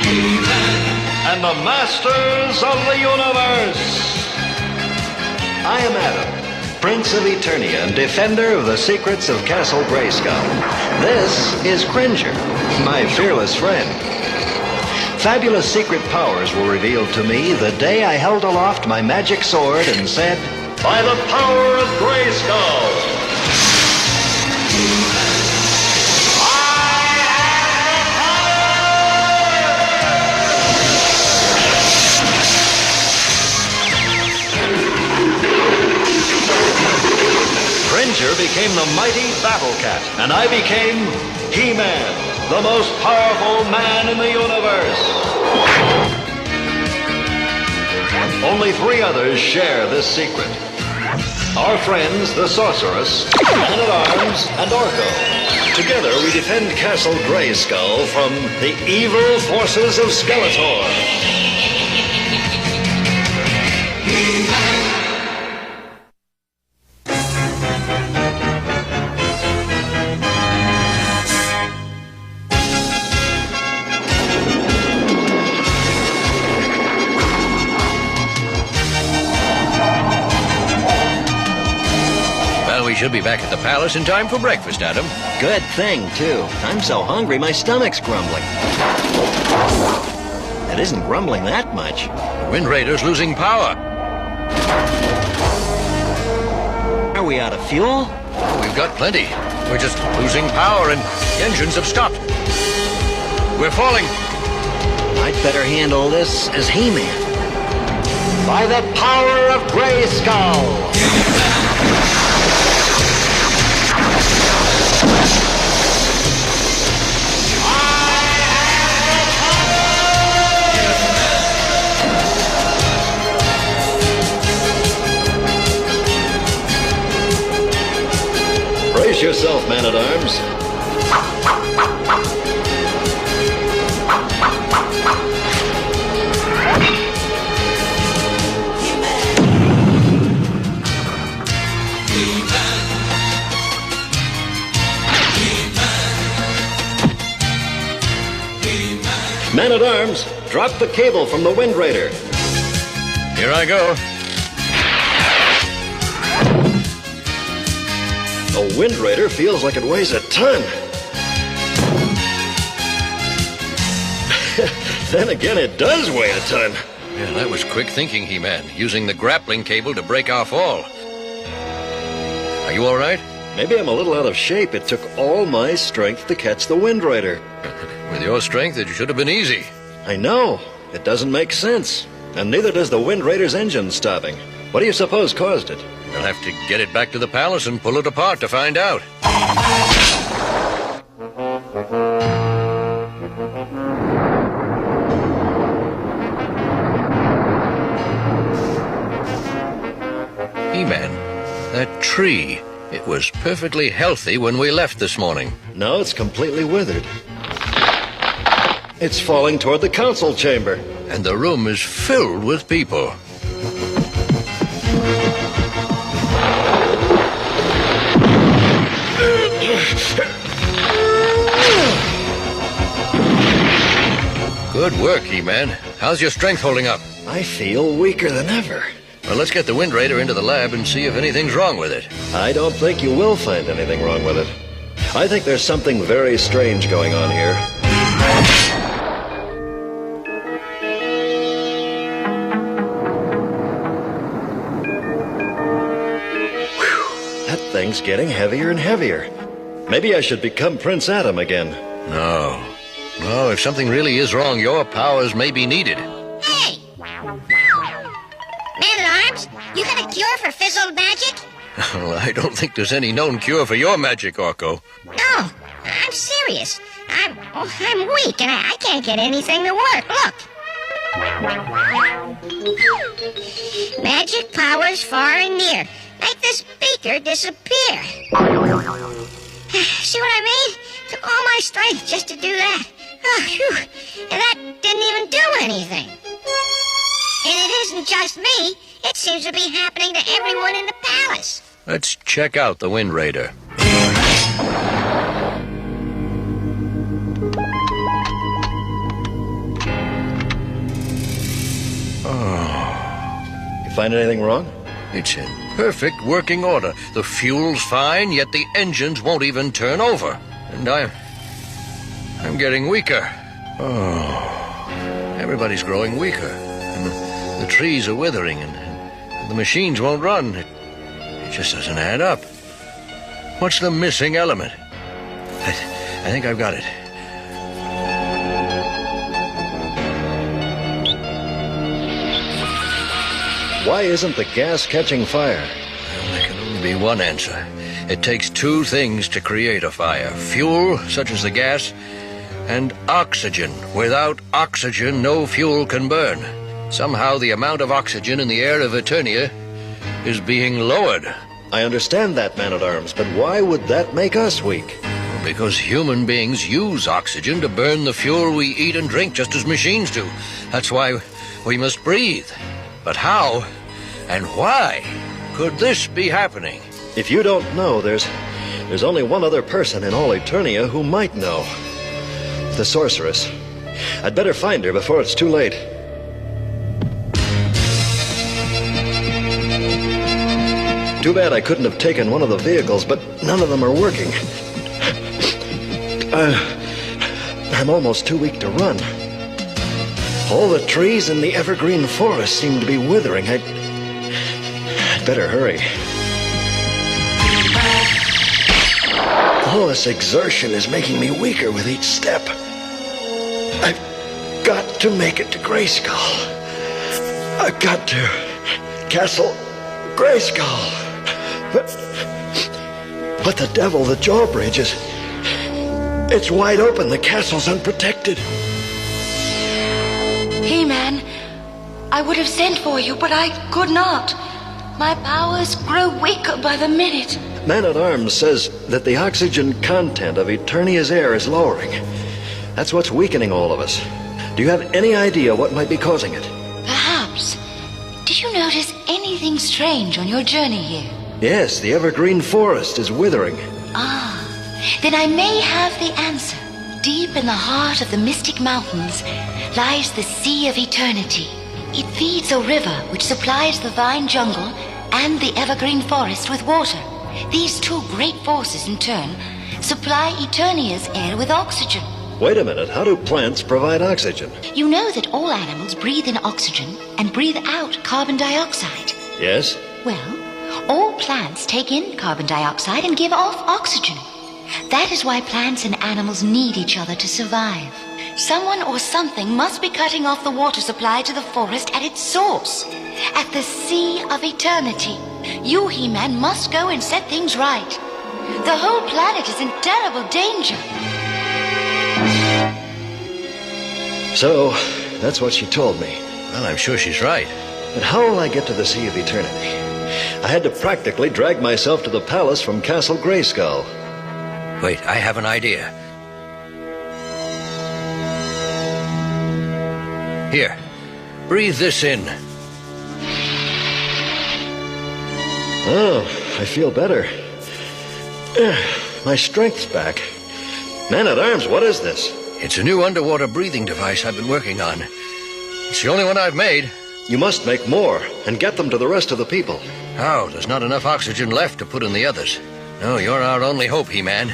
and the masters of the universe. I am Adam, Prince of Eternia and defender of the secrets of Castle Grayskull. This is Cringer, my fearless friend. Fabulous secret powers were revealed to me the day I held aloft my magic sword and said, "By the power of Grayskull!" Cringer became the mighty Battle Cat, and I became He-Man, the most powerful man in the universe. Only 3 others share this secret. Our friends, the Sorceress, Man-at-Arms, and Orko. Together we defend Castle Grayskull from the evil forces of Skeletor. Should be back at the palace in time for breakfast, Adam. Good thing, too. I'm so hungry, my stomach's grumbling. It isn't grumbling that much. Wind Raider's losing power. Are we out of fuel? We've got plenty. We're just losing power and the engines have stopped. We're falling. I'd better handle this as He-Man. By the power of Grayskull! Brace yourself, Man-at-Arms. Man-at-Arms, drop the cable from the Wind Raider. Here I go. The Wind Raider feels like it weighs a ton. Then again, it does weigh a ton. Yeah, that was quick thinking, He-Man, using the grappling cable to break our fall. Are you all right? Maybe I'm a little out of shape. It took all my strength to catch the Wind Raider. With your strength, it should have been easy. I know. It doesn't make sense. And neither does the Wind Raider's engine stopping. What do you suppose caused it? We'll have to get it back to the palace and pull it apart to find out. He-Man, that tree, it was perfectly healthy when we left this morning. No, it's completely withered. It's falling toward the council chamber. And the room is filled with people. Good work, He-Man. How's your strength holding up? I feel weaker than ever. Well, let's get the Wind Raider into the lab and see if anything's wrong with it. I don't think you will find anything wrong with it. I think there's something very strange going on here. Whew, that thing's getting heavier and heavier. Maybe I should become Prince Adam again. No, if something really is wrong, your powers may be needed. Hey! Man-at-Arms, you got a cure for fizzled magic? Well, I don't think there's any known cure for your magic, Orko. No, I'm serious. I'm weak and I can't get anything to work. Look. Magic powers far and near. Make this beaker disappear. See what I mean? Took all my strength just to do that. Oh, phew. And that didn't even do anything. And it isn't just me. It seems to be happening to everyone in the palace. Let's check out the Wind Raider. Find anything wrong? It's in perfect working order. The fuel's fine, yet the engines won't even turn over. And I'm getting weaker. Oh, everybody's growing weaker. And the trees are withering, and the machines won't run. It just doesn't add up. What's the missing element? I think I've got it. Why isn't the gas catching fire? Well, there can only be one answer. It takes two things to create a fire. Fuel, such as the gas, and oxygen. Without oxygen, no fuel can burn. Somehow the amount of oxygen in the air of Eternia is being lowered. I understand that, Man-at-Arms, but why would that make us weak? Because human beings use oxygen to burn the fuel we eat and drink, just as machines do. That's why we must breathe. But how and why could this be happening? If you don't know, there's only one other person in all Eternia who might know. The sorceress. I'd better find her before it's too late. Too bad I couldn't have taken one of the vehicles, but none of them are working. I'm almost too weak to run. All the trees in the evergreen forest seem to be withering. I'd better hurry. All this exertion is making me weaker with each step. I've got to make it to Grayskull. I've got to Castle Grayskull. But the devil, the drawbridge is... It's wide open. The castle's unprotected. He-Man, I would have sent for you, but I could not. My powers grow weaker by the minute. Man-at-Arms says that the oxygen content of Eternia's air is lowering. That's what's weakening all of us. Do you have any idea what might be causing it? Perhaps. Did you notice anything strange on your journey here? Yes, the evergreen forest is withering. Ah, then I may have the answer. Deep in the heart of the mystic mountains lies the Sea of Eternity. It feeds a river which supplies the vine jungle and the evergreen forest with water. These two great forces, in turn, supply Eternia's air with oxygen. Wait a minute, how do plants provide oxygen? You know that all animals breathe in oxygen and breathe out carbon dioxide. Yes? Well, all plants take in carbon dioxide and give off oxygen. That is why plants and animals need each other to survive. Someone or something must be cutting off the water supply to the forest at its source, at the Sea of Eternity. You, He-Man, must go and set things right. The whole planet is in terrible danger. So, that's what she told me. Well, I'm sure she's right. But how will I get to the Sea of Eternity? I had to practically drag myself to the palace from Castle Grayskull. Wait, I have an idea. Here, breathe this in. Oh, I feel better. My strength's back. Man-at-Arms, what is this? It's a new underwater breathing device I've been working on. It's the only one I've made. You must make more and get them to the rest of the people. How? There's not enough oxygen left to put in the others. No, you're our only hope, He-Man.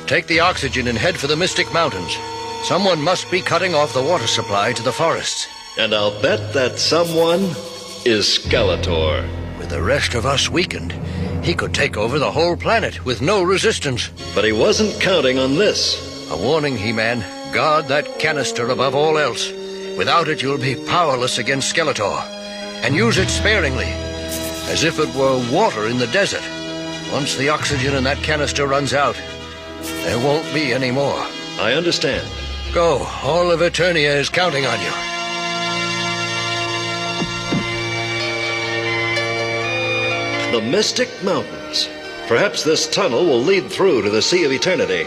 Take the oxygen and head for the Mystic Mountains. Someone must be cutting off the water supply to the forests. And I'll bet that someone is Skeletor. With the rest of us weakened, he could take over the whole planet with no resistance. But he wasn't counting on this. A warning, He-Man. Guard that canister above all else. Without it, you'll be powerless against Skeletor. And use it sparingly, as if it were water in the desert. Once the oxygen in that canister runs out, there won't be any more. I understand. Go. All of Eternia is counting on you. The Mystic Mountains. Perhaps this tunnel will lead through to the Sea of Eternity.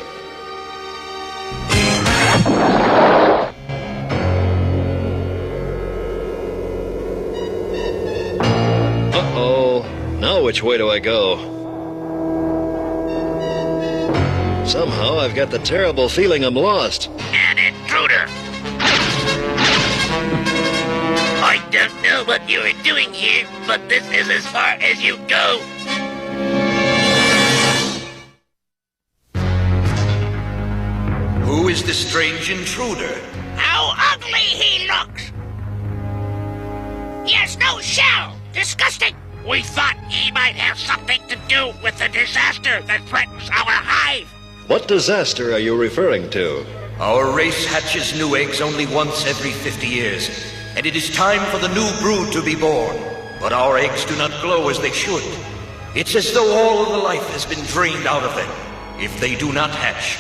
Uh-oh. Now which way do I go? Somehow I've got the terrible feeling I'm lost. An intruder. I don't know know what you are doing here, but this is as far as you go. Who is this strange intruder? How ugly he looks! He has no shell! Disgusting! We thought he might have something to do with the disaster that threatens our hive! What disaster are you referring to? Our race hatches new eggs only once every 50 years, and it is time for the new brood to be born. But our eggs do not glow as they should. It's as though all of the life has been drained out of them. If they do not hatch,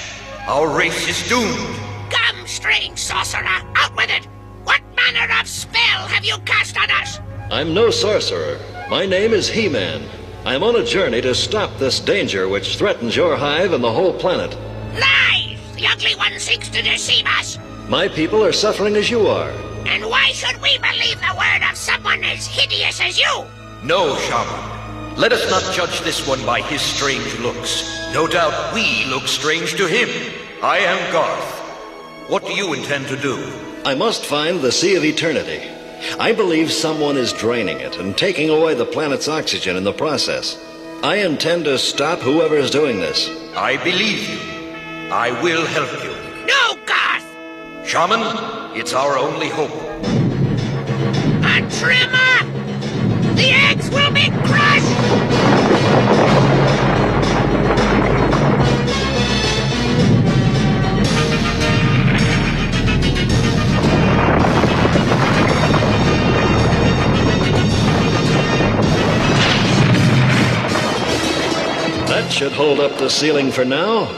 our race is doomed. Come, strange sorcerer, out with it! What manner of spell have you cast on us? I'm no sorcerer. My name is He-Man. I am on a journey to stop this danger which threatens your hive and the whole planet. Lies! The ugly one seeks to deceive us! My people are suffering as you are. And why should we believe the word of someone as hideous as you? No, Shaman. Let us not judge this one by his strange looks. No doubt we look strange to him. I am Garth. What do you intend to do? I must find the Sea of Eternity. I believe someone is draining it and taking away the planet's oxygen in the process. I intend to stop whoever is doing this. I believe you. I will help you. No, Garth! Shaman, it's our only hope. A trimmer! The eggs will be crushed! That should hold up the ceiling for now.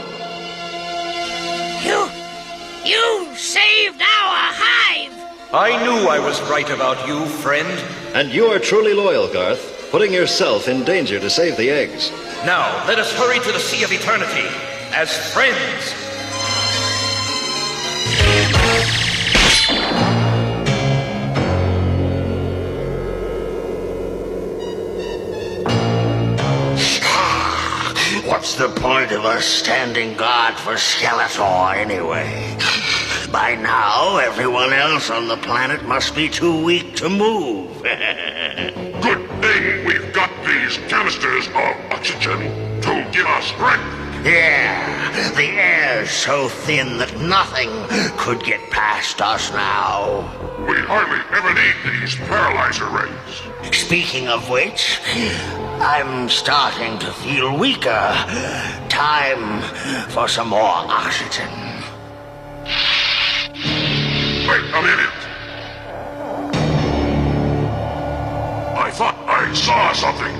You saved our hive! I knew I was right about you, friend. And you are truly loyal, Garth, putting yourself in danger to save the eggs. Now, let us hurry to the Sea of Eternity as friends. What's the point of us standing guard for Skeletor, anyway? By now, everyone else on the planet must be too weak to move. Good thing we've got these canisters of oxygen to give us strength. Yeah, the air's so thin that nothing could get past us now. We hardly ever need these paralyzer rays. Speaking of which, I'm starting to feel weaker. Time for some more oxygen. Wait a minute. I thought I saw something.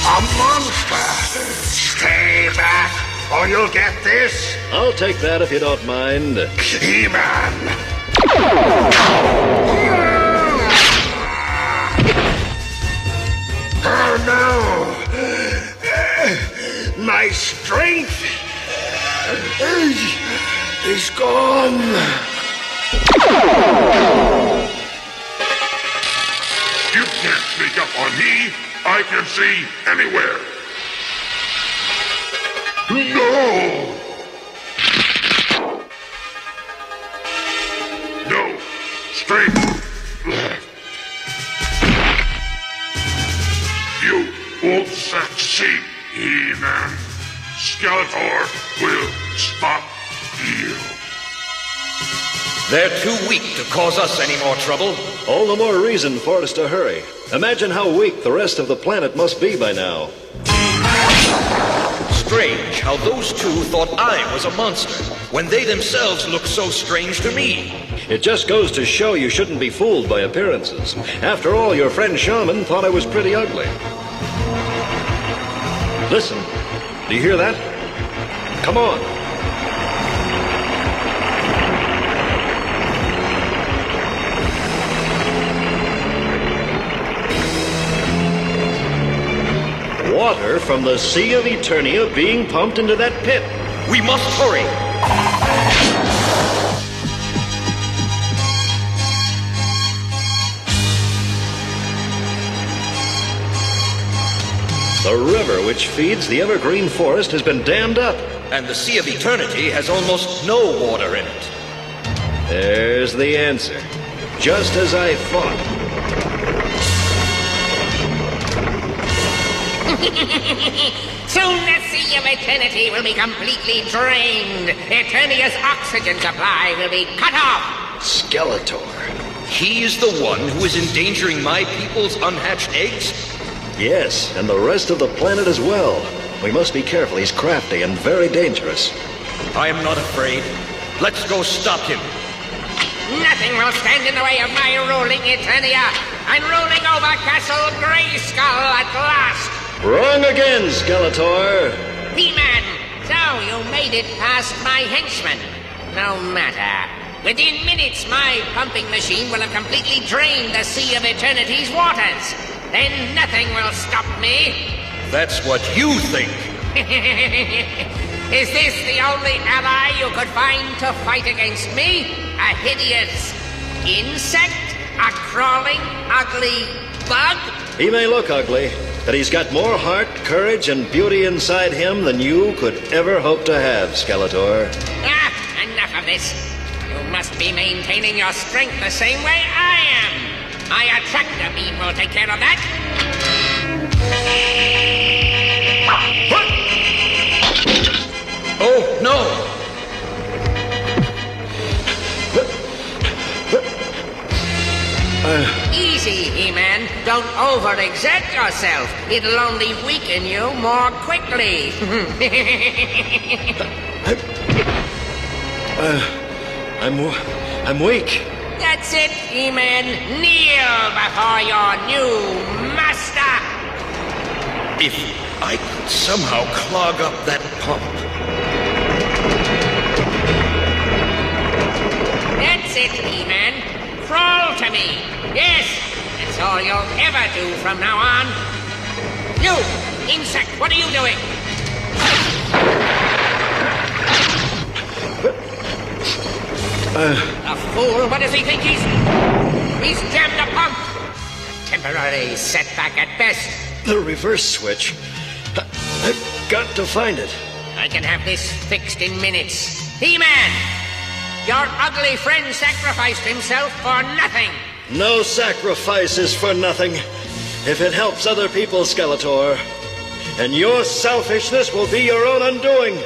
A monster! Stay back, or you'll get this. I'll take that if you don't mind. He-Man! Oh no! My strength is gone. You can't sneak up on me. I can see anywhere. No! No. Straight left. You won't succeed, He-Man. Skeletor will stop you. They're too weak to cause us any more trouble. All the more reason for us to hurry. Imagine how weak the rest of the planet must be by now. Strange how those two thought I was a monster, when they themselves look so strange to me. It just goes to show you shouldn't be fooled by appearances. After all, your friend Shaman thought I was pretty ugly. Listen, do you hear that? Come on. Water from the Sea of Eternia being pumped into that pit. We must hurry. The river which feeds the evergreen forest has been dammed up. And the Sea of Eternity has almost no water in it. There's the answer. Just as I thought. Soon the Sea of Eternity will be completely drained. Eternia's oxygen supply will be cut off. Skeletor. He is the one who is endangering my people's unhatched eggs? Yes, and the rest of the planet as well. We must be careful. He's crafty and very dangerous. I am not afraid. Let's go stop him. Nothing will stand in the way of my ruling Eternia. I'm ruling over Castle Grayskull at last. Wrong again, Skeletor. He-Man, so you made it past my henchman. No matter. Within minutes, my pumping machine will have completely drained the Sea of Eternity's waters. Then nothing will stop me. That's what you think. Is this the only ally you could find to fight against me? A hideous insect? A crawling, ugly bug? He may look ugly, but he's got more heart, courage, and beauty inside him than you could ever hope to have, Skeletor. Enough of this. You must be maintaining your strength the same way I am. My attractor beam will take care of that. Oh, no! Easy, He-Man. Don't overexert yourself. It'll only weaken you more quickly. I'm weak. That's it, He-Man. Kneel before your new master. If I could somehow clog up that pump. That's it, He-Man. Crawl to me. Yes, that's all you'll ever do from now on. You, insect, what are you doing? A fool, what does he think he's jammed a pump. A temporary setback at best. The reverse switch. I've got to find it. I can have this fixed in minutes. He-Man! Your ugly friend sacrificed himself for nothing. No sacrifice is for nothing if it helps other people, Skeletor. And your selfishness will be your own undoing.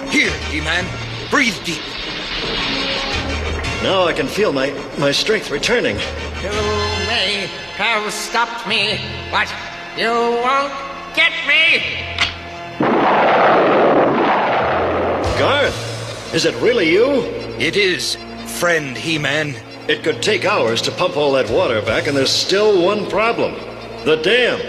Here, He-Man. Breathe deep. Now I can feel my strength returning. You may have stopped me, but you won't get me. Garth, is it really you? It is, friend He-Man. It could take hours to pump all that water back, and there's still one problem. The dam.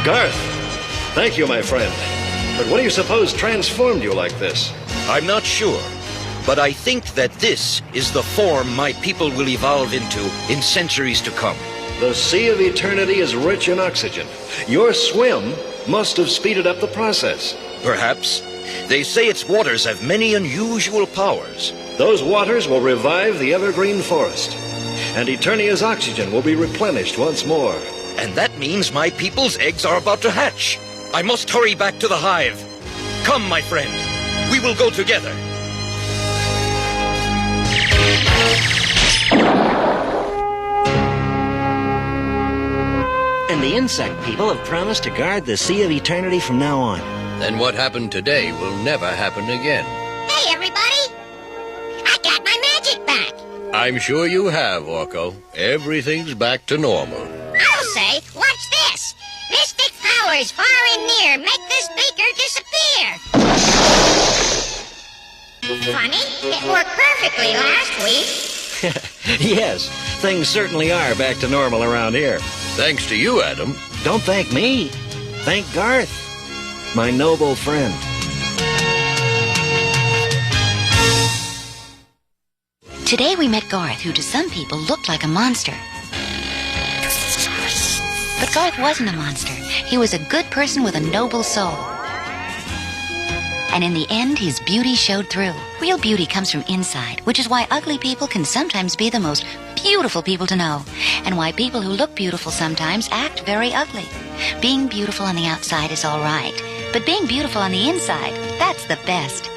Garth, thank you, my friend. But what do you suppose transformed you like this? I'm not sure, but I think that this is the form my people will evolve into in centuries to come. The Sea of Eternity is rich in oxygen. Your swim must have speeded up the process. Perhaps. They say its waters have many unusual powers. Those waters will revive the evergreen forest, and Eternia's oxygen will be replenished once more. And that means my people's eggs are about to hatch. I must hurry back to the hive. Come, my friend. We will go together. And the insect people have promised to guard the Sea of Eternity from now on. Then what happened today will never happen again. Hey, everybody! I got my magic back. I'm sure you have, Orko. Everything's back to normal. I'll say, watch this. Mystic powers far and near make this beaker disappear. Funny, it worked perfectly last week. Yes, things certainly are back to normal around here. Thanks to you, Adam. Don't thank me. Thank Garth, my noble friend. Today we met Garth, who to some people looked like a monster. But Garth wasn't a monster. He was a good person with a noble soul. And in the end, his beauty showed through. Real beauty comes from inside, which is why ugly people can sometimes be the most beautiful people to know, and why people who look beautiful sometimes act very ugly. Being beautiful on the outside is all right, but being beautiful on the inside, that's the best.